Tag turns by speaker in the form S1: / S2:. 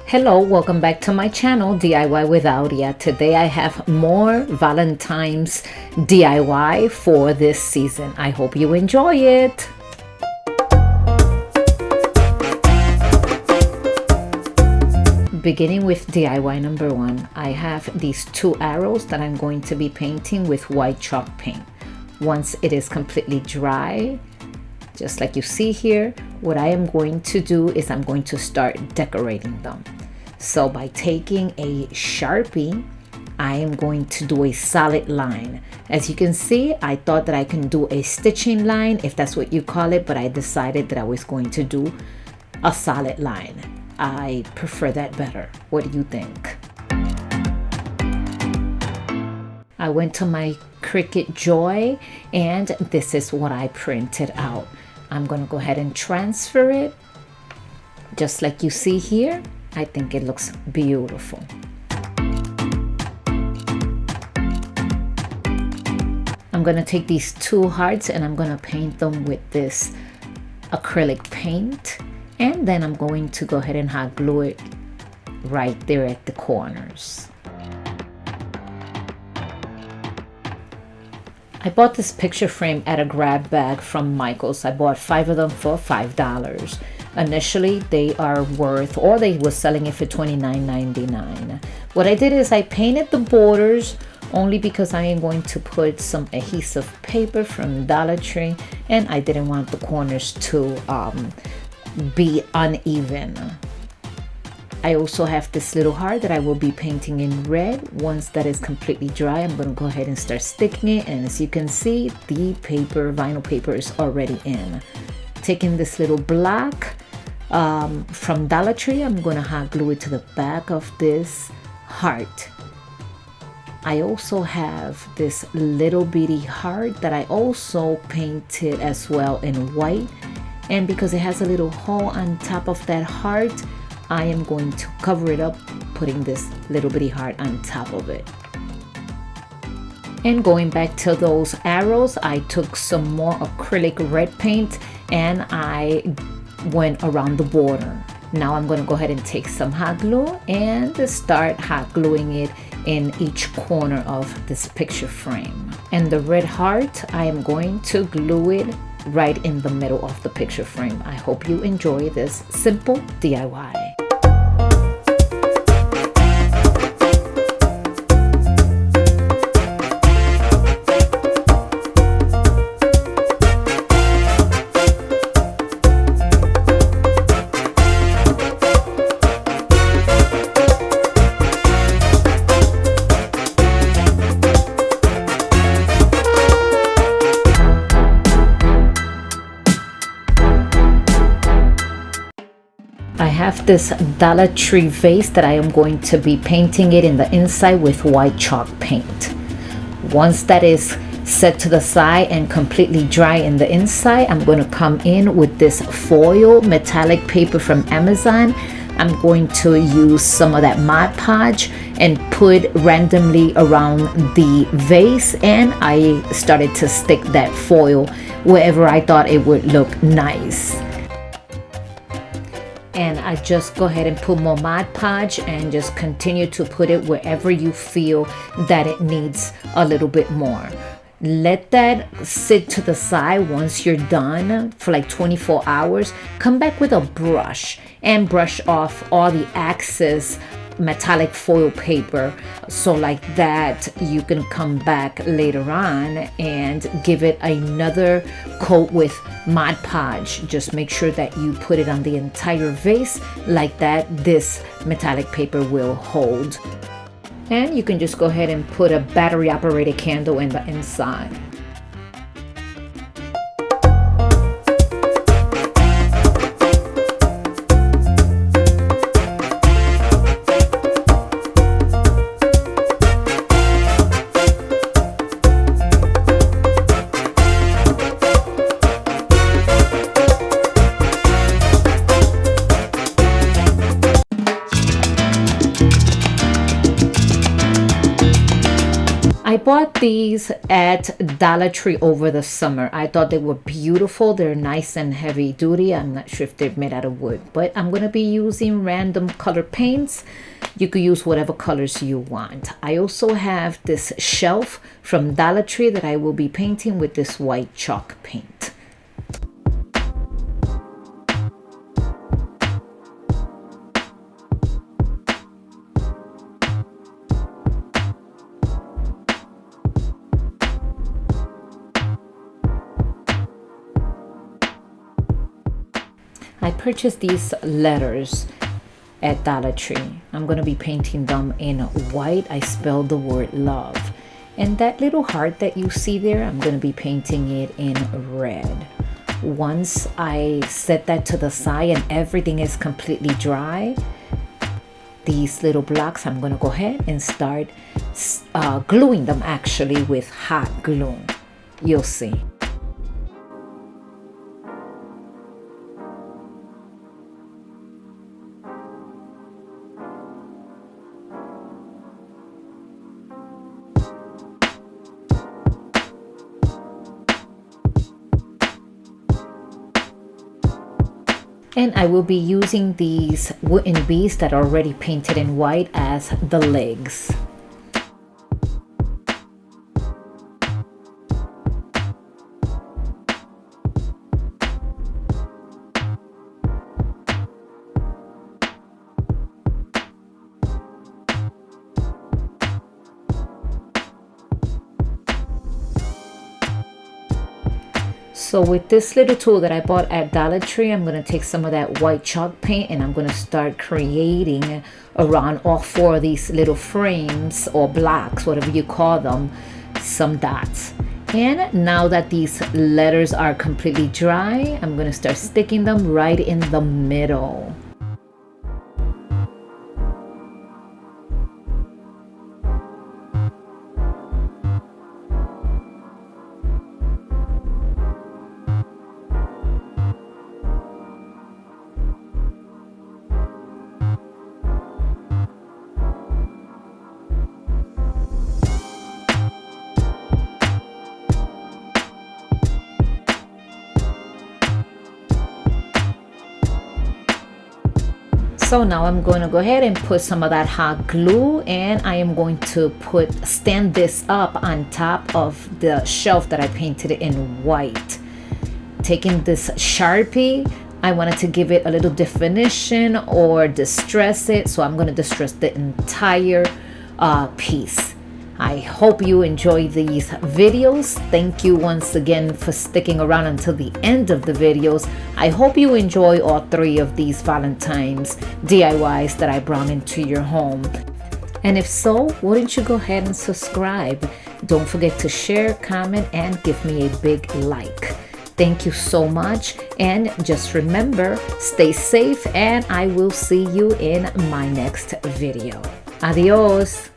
S1: Hello, welcome back to my channel, DIY with Audia. Today I have more Valentine's DIY for this season. I hope you enjoy it. Beginning with DIY number 1, I have these 2 arrows that I'm going to be painting with white chalk paint. Once it is completely dry, just like you see here, what I am going to do is I'm going to start decorating them. So by taking a Sharpie, I am going to do a solid line. As you can see, I thought that I can do a stitching line, if that's what you call it, but I decided that I was going to do a solid line. I prefer that better. What do you think? I went to my Cricut Joy and this is what I printed out. I'm going to go ahead and transfer it just like you see here. I think it looks beautiful. I'm going to take these 2 hearts and I'm going to paint them with this acrylic paint, and then I'm going to go ahead and hot glue it right there at the corners. I bought this picture frame at a grab bag from Michael's. I bought 5 of them for $5. Initially, they are worth, or they were selling it for $29.99. What I did is I painted the borders only because I am going to put some adhesive paper from Dollar Tree, and I didn't want the corners to be uneven. I also have this little heart that I will be painting in red. Once that is completely dry, I'm going to go ahead and start sticking it, and as you can see, the paper, vinyl paper, is already in. Taking this little block from Dollar Tree, I'm going to hot glue it to the back of this heart. I also have this little bitty heart that I also painted as well in white, and because it has a little hole on top of that heart, I am going to cover it up, putting this little bitty heart on top of it. And going back to those arrows, I took some more acrylic red paint and I went around the border. Now I'm going to go ahead and take some hot glue and start hot gluing it in each corner of this picture frame. And the red heart, I am going to glue it right in the middle of the picture frame. I hope you enjoy this simple DIY. I have this Dollar Tree vase that I am going to be painting it in the inside with white chalk paint. Once that is set to the side and completely dry in the inside, I'm going to come in with this foil metallic paper from Amazon. I'm going to use some of that Mod Podge and put randomly around the vase, and I started to stick that foil wherever I thought it would look nice. And I just go ahead and put more Mod Podge and just continue to put it wherever you feel that it needs a little bit more. Let that sit to the side. Once you're done for like 24 hours, come back with a brush and brush off all the excess metallic foil paper, so like that you can come back later on and give it another coat with Mod Podge. Just make sure that you put it on the entire vase, like that this metallic paper will hold. And you can just go ahead and put a battery operated candle in the inside. I bought these at Dollar Tree over the summer. I thought they were beautiful. They're nice and heavy duty. I'm not sure if they're made out of wood, but I'm going to be using random color paints. You could use whatever colors you want. I also have this shelf from Dollar Tree that I will be painting with this white chalk paint. I purchased these letters at Dollar Tree. I'm going to be painting them in white. I spelled the word love. And that little heart that you see there, I'm going to be painting it in red. Once I set that to the side and everything is completely dry, these little blocks, I'm going to go ahead and start gluing them actually with hot glue. You'll see. And I will be using these wooden beads that are already painted in white as the legs. So with this little tool that I bought at Dollar Tree, I'm going to take some of that white chalk paint and I'm going to start creating around all four of these little frames or blocks, whatever you call them, some dots. And now that these letters are completely dry, I'm going to start sticking them right in the middle. So now I'm going to go ahead and put some of that hot glue, and I am going to stand this up on top of the shelf that I painted in white. Taking this Sharpie, I wanted to give it a little definition or distress it, so I'm going to distress the entire piece. I hope you enjoy these videos. Thank you once again for sticking around until the end of the videos. I hope you enjoy all three of these Valentine's DIYs that I brought into your home. And if so, wouldn't you go ahead and subscribe? Don't forget to share, comment, and give me a big like. Thank you so much. And just remember, stay safe, and I will see you in my next video. Adios.